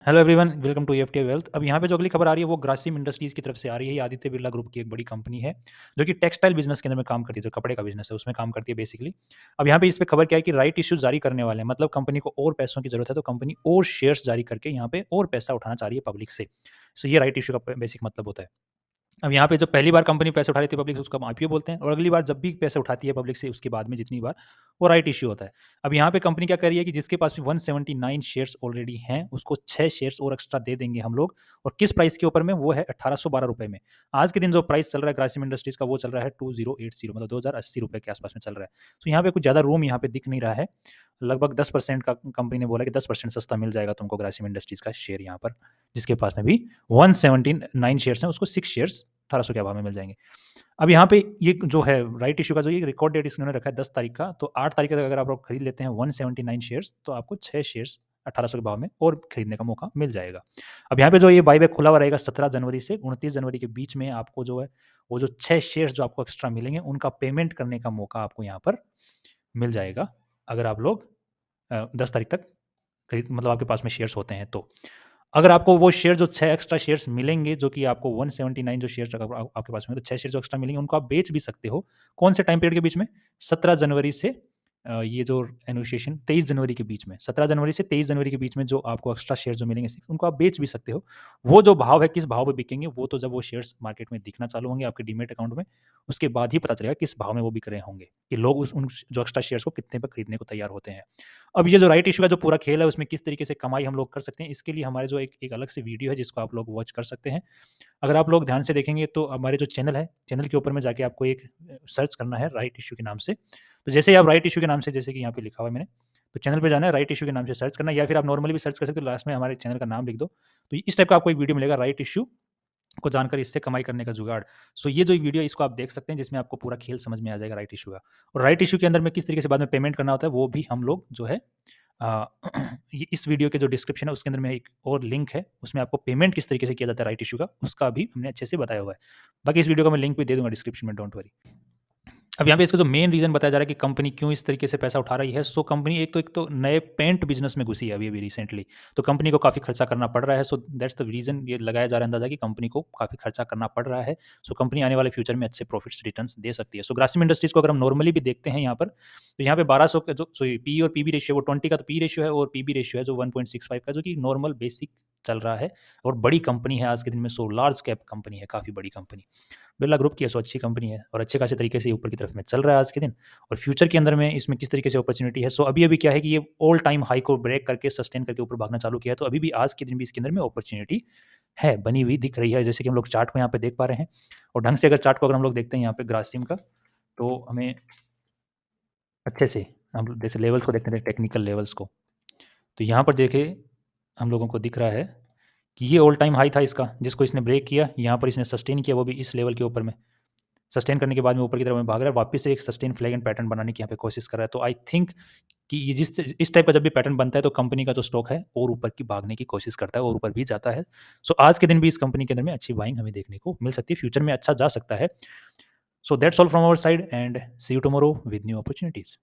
Hello everyone, welcome to AFT wealth. अब यहाँ पे जो अगली खबर आ रही है वो ग्रासिम इंडस्ट्रीज की तरफ से आ रही है। ये आदित्य बिरला ग्रुप की एक बड़ी कंपनी है जो कि टेक्सटाइल बिजनेस के अंदर में काम करती है, जो कपड़े का बिजनेस है उसमें काम करती है बेसिकली। अब यहाँ पे इस पे खबर क्या है कि राइट इश्यू जारी करने वाले हैं, मतलब कंपनी को और पैसों की जरूरत है तो कंपनी और शेयर्स जारी करके यहाँ पे और पैसा उठाना चाह रही है पब्लिक से। सो ये राइट इश्यू का बेसिक मतलब होता है। अब यहाँ पे जब पहली बार कंपनी पैसे उठा रही थी पब्लिक से उसको हम आईपीओ बोलते हैं, और अगली बार जब भी पैसे उठाती है पब्लिक से उसके बाद में जितनी बार वो राइट इश्यू होता है। अब यहाँ पे कंपनी क्या कर रही है कि जिसके पास भी 179 शेयर्स ऑलरेडी हैं उसको 6 शेयर्स और एक्स्ट्रा दे देंगे हम लोग। और किस प्राइस के ऊपर में? वो है 1812 रुपए में। आज के दिन जो प्राइस चल रहा है ग्रासिम इंडस्ट्रीज का वो चल रहा है 2080, मतलब 2080 रुपए के आसपास में चल रहा है। तो यहाँ पे कुछ ज़्यादा रूम यहाँ पे दिख नहीं रहा है। लगभग 10% का कंपनी ने बोला कि 10% सस्ता मिल जाएगा तुमको ग्रासिम इंडस्ट्रीज का शेयर यहाँ पर। जिसके पास में भी 179 शेयर्स हैं उसको 6 शेयर्स 1800 के भाव में मिल जाएंगे। अब यहाँ पे ये जो है राइट इश्यू का जो ये रिकॉर्ड डेट इसने रखा है 10 तारीख का, तो 8 तारीख तक अगर आप लोग खरीद लेते हैं 179 शेयर्स तो आपको 6 शेयर्स 1800 के भाव में और खरीदने का मौका मिल जाएगा। अब यहाँ पे जो ये बाईबैक खुला हुआ रहेगा 17 जनवरी से 29 जनवरी के बीच में आपको जो है वो जो 6 शेयर्स जो आपको एक्स्ट्रा मिलेंगे उनका पेमेंट करने का मौका आपको यहाँ पर मिल जाएगा। अगर आप लोग 10 तारीख तक खरीद मतलब आपके पास में शेयर्स होते हैं तो अगर आपको वो शेयर जो 6 एक्स्ट्रा शेयर्स मिलेंगे जो कि आपको 179 जो शेयर्स अगर आपके पास में तो 6 शेयर जो एक्स्ट्रा मिलेंगे उनको आप बेच भी सकते हो। कौन से टाइम पीरियड के बीच में? 17 जनवरी से ये जो एनोशिएशन 23 जनवरी के बीच में, 17 जनवरी से 23 जनवरी के बीच में जो आपको एक्स्ट्रा शेयर जो मिलेंगे उनको आप बेच भी सकते हो। वो जो भाव है किस भाव पे बिकेंगे वो तो जब वो शेयर्स मार्केट में दिखना चालू होंगे आपके डीमेट अकाउंट में उसके बाद ही पता चलेगा किस भाव में वो बिक रहे होंगे कि लोग उन जो एक्स्ट्रा शेयर्स को कितने पर खरीदने को तैयार होते हैं। अब ये जो राइट इश्यू का जो पूरा खेल है उसमें किस तरीके से कमाई हम लोग कर सकते हैं इसके लिए हमारे जो एक अलग से वीडियो है जिसको आप लोग वॉच कर सकते हैं। अगर आप लोग ध्यान से देखेंगे तो हमारे जो चैनल है, चैनल के ऊपर में जाके आपको एक सर्च करना है राइट इश्यू के नाम से। तो जैसे ही आप राइट इश्यू के नाम से, जैसे कि यहाँ पे लिखा हुआ है मैंने, तो चैनल पे जाना है, राइट इश्यू के नाम से सर्च करना है, या फिर आप नॉर्मली भी सर्च कर सकते हो, लास्ट में हमारे चैनल का नाम लिख दो। तो इस टाइप का आपको एक वीडियो मिलेगा, राइट इश्यू को जानकर इससे कमाई करने का जुगाड़। सो ये जो वीडियो है इसको आप देख सकते हैं जिसमें आपको पूरा खेल समझ में आ जाएगा राइट इश्यू का। और राइट इश्यू के अंदर में किस तरीके से बाद में पेमेंट करना होता है वो भी हम लोग जो है अ, ये इस वीडियो के जो डिस्क्रिप्शन है उसके अंदर में एक और लिंक है, उसमें आपको पेमेंट किस तरीके से किया जाता है राइट इश्यू का उसका भी हमने अच्छे से बताया हुआ है। बाकी इस वीडियो का मैं लिंक भी दे दूंगा डिस्क्रिप्शन में, डोंट वरी। अब यहाँ पे इसका जो मेन रीज़न बताया जा रहा है कि कंपनी क्यों इस तरीके से पैसा उठा रही है। सो कंपनी एक तो नए पेंट बिजनेस में घुसी है अभी अभी रिसेंटली, तो कंपनी को काफ़ी खर्चा करना पड़ रहा है। सो दैट्स द रीज़न ये लगाया जा रहा है अंदाजा कि कंपनी को काफ़ी खर्चा करना पड़ रहा है। सो कंपनी आने वाले फ्यूचर में अच्छे प्रॉफिट्स रिटर्न्स दे सकती है। सो ग्रासिम इंडस्ट्रीज को अगर हम नॉर्मली भी देखते हैं यहाँ पर, तो यहाँ पे 1200 का जो पी और पीबी रेशियो वो 20 का तो पी रेशियो है और पीबी रेशियो है जो 1.65 का, जो कि नॉर्मल बेसिक चल रहा है। और बड़ी कंपनी है आज के दिन में, सो लार्ज कैप कंपनी है, काफ़ी बड़ी कंपनी बिरला ग्रुप की है। सो अच्छी कंपनी है और अच्छे खासे तरीके से ऊपर की तरफ में चल रहा है आज के दिन। और फ्यूचर के अंदर में इसमें किस तरीके से अपॉर्चुनिटी है। सो अभी अभी क्या है कि ये ऑल टाइम हाई को ब्रेक करके सस्टेन करके ऊपर भागना चालू किया है, तो अभी भी आज के दिन भी इसके अंदर में अपॉर्चुनिटी है, बनी हुई दिख रही है, जैसे कि हम लोग चार्ट को यहाँ पे देख पा रहे हैं। और ढंग से अगर चार्ट को अगर हम लोग देखते हैं यहाँ पे ग्रासिम का, तो हमें अच्छे से हम लोग जैसे लेवल्स को देखते हैं, टेक्निकल लेवल्स को, तो यहाँ पर देखिए हम लोगों को दिख रहा है कि ये ऑल टाइम हाई था इसका, जिसको इसने ब्रेक किया, यहाँ पर इसने सस्टेन किया, वो भी इस लेवल के ऊपर में सस्टेन करने के बाद में ऊपर की तरफ में भाग रहा है, वापस से एक सस्टेन फ्लैग एंड पैटर्न बनाने की यहाँ पे कोशिश कर रहा है। तो आई थिंक कि ये जिस इस टाइप का जब भी पैटर्न बनता है तो कंपनी का जो स्टॉक है और ऊपर की भागने की कोशिश करता है और ऊपर भी जाता है। सो आज के दिन भी इस कंपनी के अंदर में अच्छी बाइंग हमें देखने को मिल सकती है, फ्यूचर में अच्छा जा सकता है। So that's all from our side and see you tomorrow with new opportunities.